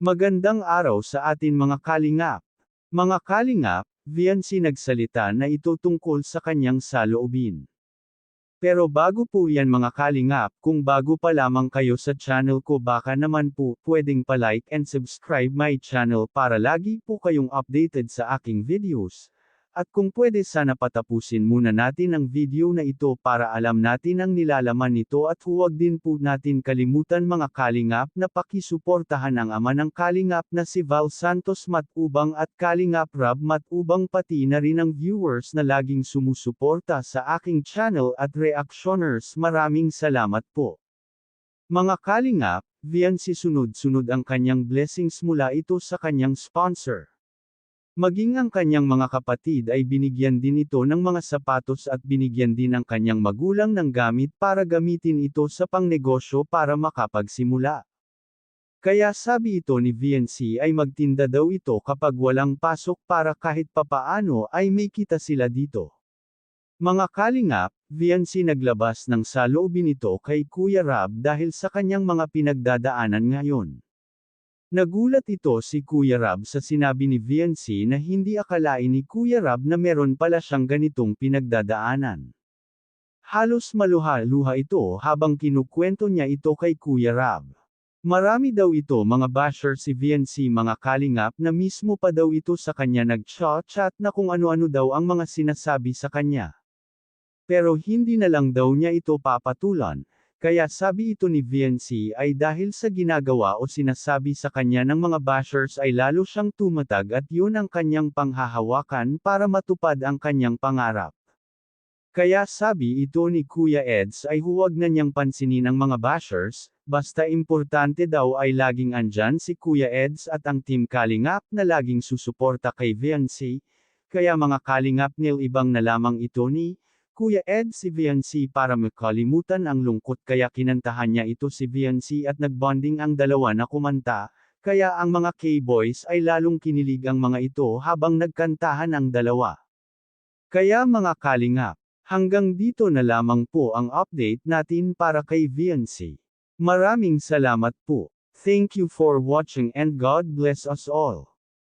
Magandang araw sa atin mga kalingap. Mga kalingap, Viancy nagsalita na ito tungkol sa kanyang saloobin. Pero bago po yan mga kalingap, kung bago pa lamang kayo sa channel ko baka naman po pwedeng pa-like and subscribe my channel para lagi po kayong updated sa aking videos. At kung pwede sana patapusin muna natin ang video na ito para alam natin ang nilalaman nito at huwag din po natin kalimutan mga kalingap na pakisuportahan ang ama ng kalingap na si Val Santos Matubang at Kalingap Rob Matubang pati na rin ang viewers na laging sumusuporta sa aking channel at reactioners maraming salamat po. Mga kalingap, Viancy sunod-sunod ang kanyang blessings mula ito sa kanyang sponsor. Maging ang kanyang mga kapatid ay binigyan din ito ng mga sapatos at binigyan din ang kanyang magulang ng gamit para gamitin ito sa pangnegosyo para makapagsimula. Kaya sabi ito ni Viancy ay magtinda daw ito kapag walang pasok para kahit papaano ay may kita sila dito. Mga kalingap, Viancy naglabas ng saloobin ito kay Kuya Rob dahil sa kanyang mga pinagdadaanan ngayon. Nagulat ito si Kuya Rob sa sinabi ni Viancy na hindi akalain ni Kuya Rob na meron pala siyang ganitong pinagdadaanan. Halos maluha-luha ito habang kinukwento niya ito kay Kuya Rob. Marami daw ito mga basher si Viancy mga kalingap na mismo pa daw ito sa kanya nag-chat na kung ano-ano daw ang mga sinasabi sa kanya. Pero hindi na lang daw niya ito papatulan. Kaya sabi ito ni Viancy ay dahil sa ginagawa o sinasabi sa kanya ng mga bashers ay lalo siyang tumatag at yun ang kanyang panghahawakan para matupad ang kanyang pangarap. Kaya sabi ito ni Kuya Eds ay huwag na niyang pansinin ang mga bashers, basta importante daw ay laging andyan si Kuya Eds at ang Team Kalingap na laging susuporta kay Viancy. Kaya mga kalingap ibang na lamang ito ni Kuya Ed si Viancy para makalimutan ang lungkot kaya kinantahan niya ito si Viancy at nagbonding ang dalawa na kumanta, kaya ang mga K-boys ay lalong kinilig ang mga ito habang nagkantahan ang dalawa. Kaya mga kalingap, hanggang dito na lamang po ang update natin para kay Viancy. Maraming salamat po. Thank you for watching and God bless us all.